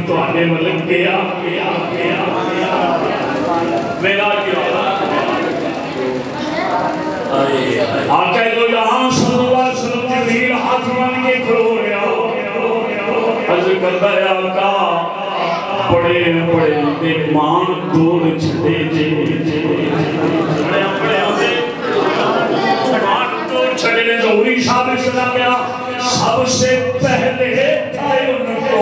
تو آنے ملک گیا میرا کیا آقا دو جہاں صلی اللہ علیہ وسلم جبریل ہاتھ بن کے کھلو رہا عرض کرتا ہے آقا بڑے بڑے دیمان دور چھڑے چھڑے نے ظہوری شاہ میں سنا گیا سب سے پہلے تھے ان کو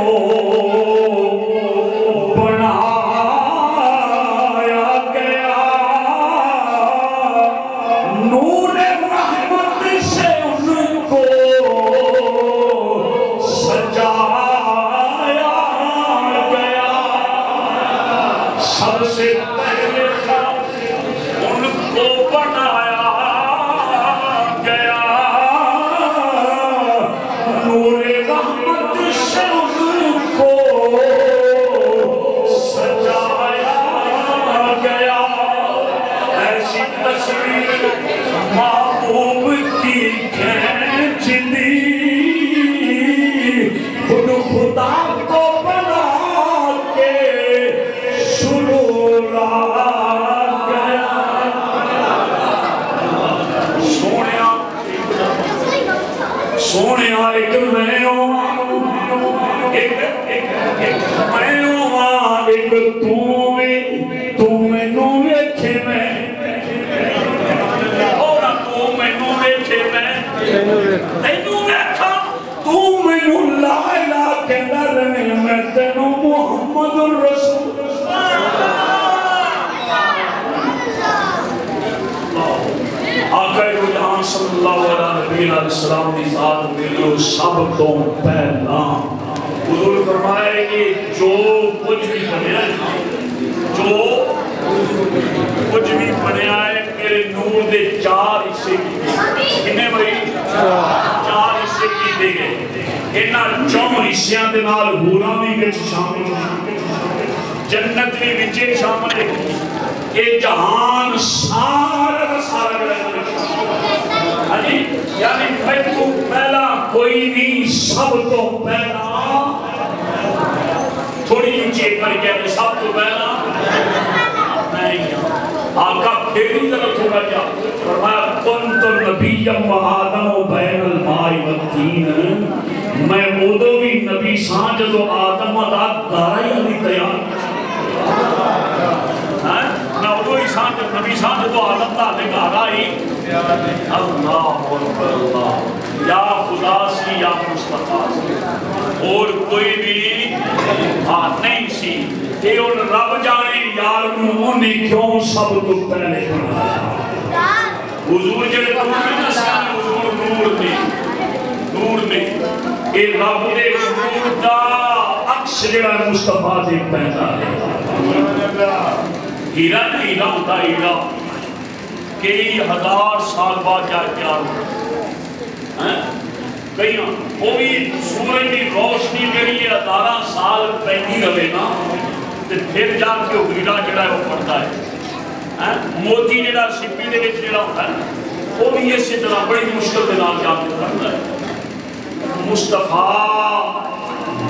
صلی اللہ علیہ وسلم کی ذات میرے سب تو پہلا حضور فرمائے کہ جو کچھ بھی بنیا ہے میرے نور دے 4 حصے کنے بھائی 4 حصے کیتے گئے انہاں 4 حصیاں دے نال حوراں بھی وچ شامل جنت بھی وچ شامل ہے یہ جہان سارا سارا یعنی میں تو پہلا کوئی نہیں سب تو پہلا تھوڑی اونچی پر کہتے سب تو پہلا نہیں آقا پھر ہی طرف تھوڑا کیا فرمایا کنت نبیم و آدم و بین المائی والدین میں ادو بھی نبی سان جدو آدم و دارائی علی تیار میں ادو ہی سان جب نبی سان جدو آدم دارائی اللہ اکبر اللہ یا خدا سی یا مصطفیٰ سی اور کوئی بھی نہیں سی کہ ان رب جانے یار انہیں کیوں سب تو پہلے بنایا حضور جڑے پوری نسل حضور نور میں اے رب دے نور دا عکس جڑا مصطفیٰ دے پیدا ہے ہیرا ہوتا ہیرا کئی 1000 سال بعد جا تیار ہوتا کئی وہ بھی سورج کی روشنی جڑی ہے 1000 سال پہنی رہے نا تو پھر جا کے وہ ہیرا جڑا ہے وہ پڑتا ہے موتی جڑا سپی دے وچ جڑا ہوتا ہے وہ بھی اسی طرح بڑی مشکل کے نام جا کے پڑتا ہے مصطفیٰ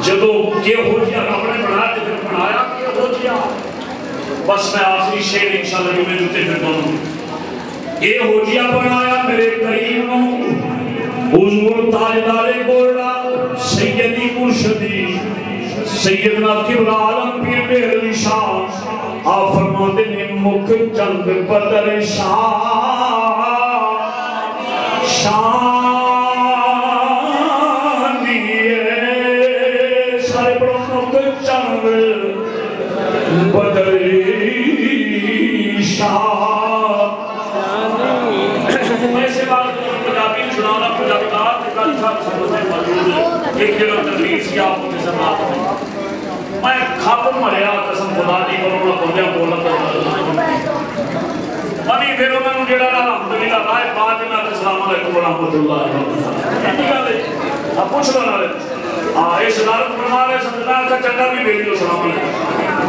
جدو کہ ہو جیا رب نے بنایا تو پھر بنایا کہ ہو جیا بس میں آخری شعر انشاءاللہ جمعے جوتے پھر دونوں اے ہو جیا بنایا میرے کریم حضور تاجدار بولنا سیدی مرشدی سیدنا قبلہ عالم پیر مہر علی شاہ آپ فرماتے نے مکھ چند بدر شاہ شانی ہے سارے بڑوں مکھ چند بدر شاہ میں سے بات پنجابی سنانا پنجابی بات کل صاحب سمجھے موجود ایک جگہ تقریر سی آپ کو سماعت میں میں کھاپ مریا قسم خدا دی کروں نہ بندیاں بولنا منی پھر انہوں نے جڑا نا الحمدللہ رائے بات میں السلام علیکم ورحمۃ اللہ اب پوچھ لو نا اس عدالت فرما رہے سمجھنا کا چنگا بھی بیٹی السلام علیکم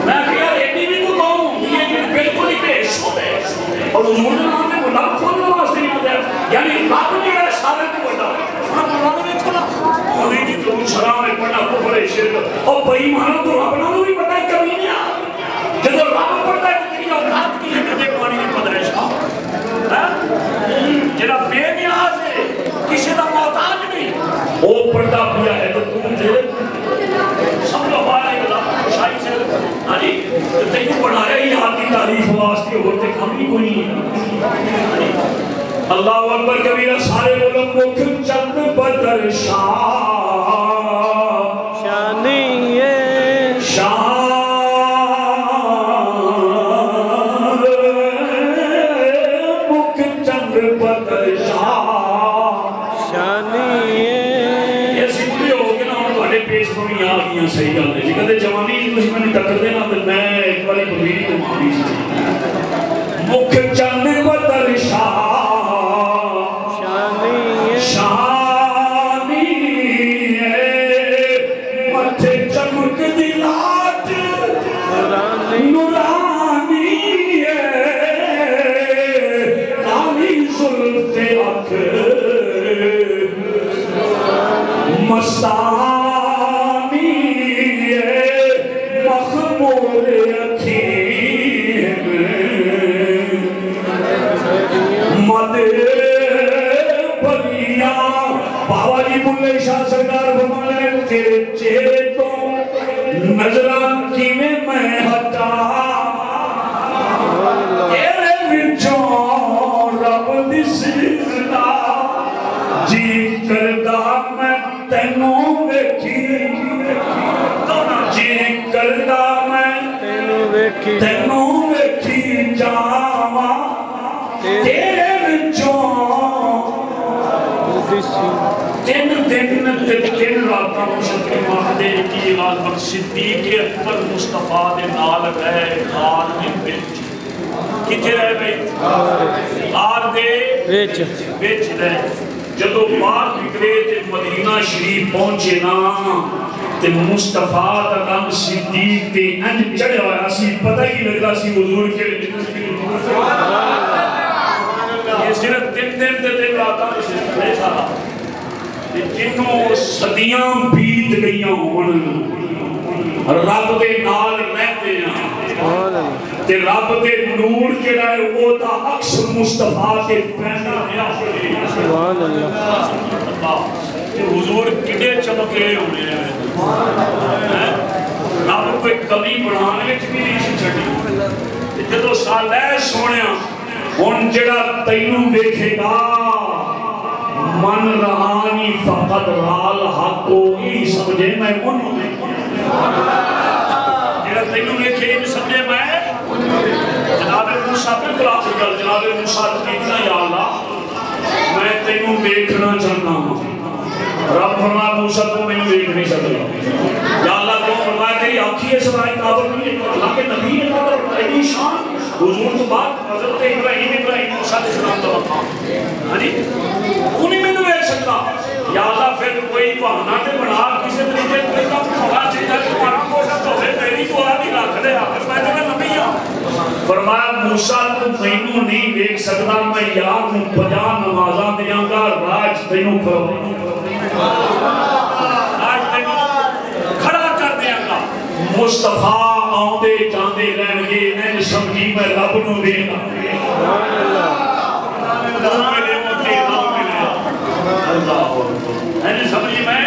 میں کہا ایڈی بھی تو کہوں یہ بالکل ہی پیش ہوتے ہیں اور حضور نے وہاں پہ گلاب کھولنے واسطے نہیں ہوتا ہے یعنی رب جو ہے سارے کو بڑھا رب نے کھولا درود سلام ہے پڑھنا کفر ہے شرک اور بھائی مانو تو رب نالوں بھی پتہ ہے کبھی نہیں آ جب رب پڑھتا ہے تو تیری اوقات کی ہے کدے پانی نہیں پتہ ہے جڑا بے نیاز ہے کسی کا محتاج نہیں وہ پڑھتا پیا ہے تو تم تیرے سب لوگ بارے گلا شاہی سے ہاں جی تینوں بنایا ہی آپ کی تعریف واسطے ہوتے کم ہی کوئی نہیں اللہ اکبر کبیرہ سارے بولو مکھ چند بدر شاہ شانی ہے شاہ مکھ چند بدر شاہ شانی ہے یہ سکھلے ہو گئے نا ہم تھوڑے پیش کو بھی آگیاں صحیح گل ہے جی کہتے جوانی تجھ میں نے ٹکر دینا تو میں ایک باری بمیری کو مانی سی مکھ چند بدر شاہ مستانی مخمور اکھیم مد بلیاں بابا جی بلے شاہ سرکار فرمانے تیرے چہرے تو نظران کی میں ہٹا تیرے وچوں رب دسدا جی کردہ میں تینوں ویکھی جی کردہ میں تینوں ویکھی جاواں تیرے وچوں تین راتاں مشکل مہدے کی غالب صدیق اکبر مصطفیٰ دے نال رہے غار دے بچ کتے رہے بھئی غار دے بچ رہے جدو باہر نکلے تے مدینہ شریف پہنچے نا تے مصطفیٰ دا رنگ صدیق تے انج چڑھے ہویا سی پتہ ہی لگتا سی حضور کے یہ صرف تین تے راتا نہیں سارا جنوں صدیاں بیت گئیاں ہون رب دے نال رہتے ہیں تے رب دے نور جڑا ہے وہ تا عکس مصطفیٰ کے پہنا ہے سبحان اللہ حضور کڈے چمکے ہونے ہیں رب کوئی کمی بنانے وچ بھی نہیں سی چھڈی جدوں صالح سونیا ہن جڑا تینوں ویکھے گا من رہانی فقط رال حق کو ہی سمجھے میں انہوں نے جڑا تینوں ویکھے ہی سمجھے میں جناب موسیٰ بالکل آخر گل جناب موسیٰ کہنا یا اللہ میں تینوں دیکھنا چاہتا ہوں رب فرمایا موسیٰ کو میں نے دیکھ نہیں سکتا یا اللہ کو فرمایا تیری آنکھی ہے سبائے قابل نہیں ہے اللہ کے نبی ہے قابل ایدی شان حضور تو بات حضرت ابراہیم موسیٰ علیہ السلام تو بتا ہاں جی انہیں میں نے دیکھ سکتا یا اللہ پھر کوئی بہانہ تے بنا کسی طریقے کوئی کا بہا چیزا کہ پارا موسیٰ تو ہے تیری تو آدھی رکھ دے آخر میں تیرے نبی ہوں فرمایا موسیٰ تو مینوں نہیں دیکھ سکتا میں یار ہوں 50 نمازاں دیاں گا راج تینوں کرو آج تینوں کھڑا کر دیا گا مصطفیٰ آؤندے جاندے رہن گے انہیں سمجھی میں رب نو دینا انہیں سمجھی میں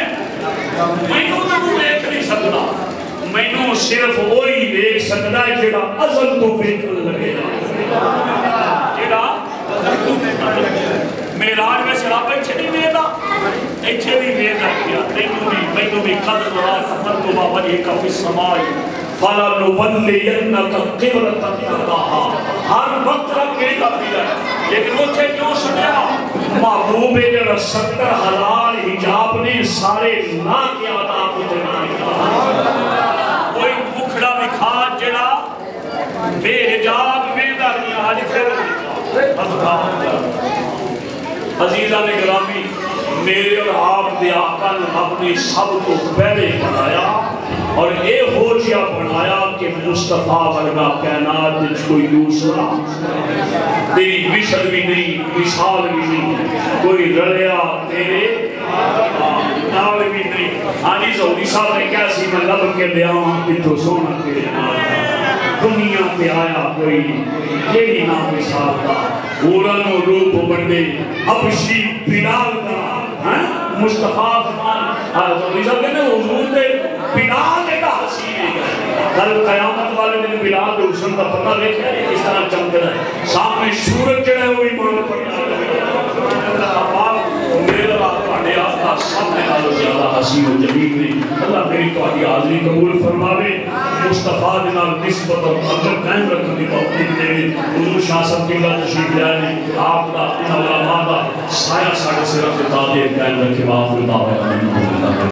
نو تو دیکھ نہیں سکتا میں نو صرف وہی دیکھ سکتا ہے جڑا ازل تو فکر لگے جڑا میراج میں سراب ایچھے نہیں ویدہ ایچھے بھی ویدہ کیا تینوں بھی قدر رہا سفر تو بابا یہ کافی سمائی فَلَنُوَلِّيَنَّكَ قِبْلَةً تَرْضَاهَا ہر وقت رب ویدہ پیا ہے لیکن وہ تھے کیوں سنیا محبوب جڑا 70,000 حجاب نے سارے نہ کیا تھا اتنا نکلا کوئی مکھڑا دکھا جڑا بے حجاب ویدہ نہیں آج پھر عزیزہ نے گرامی میرے اور آپ دے آقا نے اپنی سب کو پہلے بنایا اور اے ہو جیا بنایا کہ مصطفیٰ ورگا کائنات جس کوئی دوسرا تیری مثل بھی نہیں مثال بھی نہیں کوئی رلیا تیرے نال بھی نہیں آنی زہوری صاحب نے کیا سی میں لب کے لیا ہوں کتو سونا تیرے نال دنیا پہ آیا کوئی کیڑی نام مثال کا اورن و روپ بندے حبشی بلال کا مصطفیٰ فرمان زہوری صاحب کہنے حضور دے بلال ایک حسین ہے کل قیامت والے دن بلال دے حسن کا پتہ دیکھ ہے کس طرح چمک رہا ہے سامنے سورج جڑا ہے وہ ایمان پر میرا پاڑے آقا سامنے نالو زیادہ حسین و جمیل نہیں اللہ میری تواری حاضری قبول فرماوے مصطفیٰ دنال نسبت اور قدر قائم رکھنے کی توفیق دے حضور شاہ صاحب کی اللہ تشریف لائے آپ دا ان علماء دا سایہ ساڑھے سے رکھتا دے قائم رکھے واقع دعوے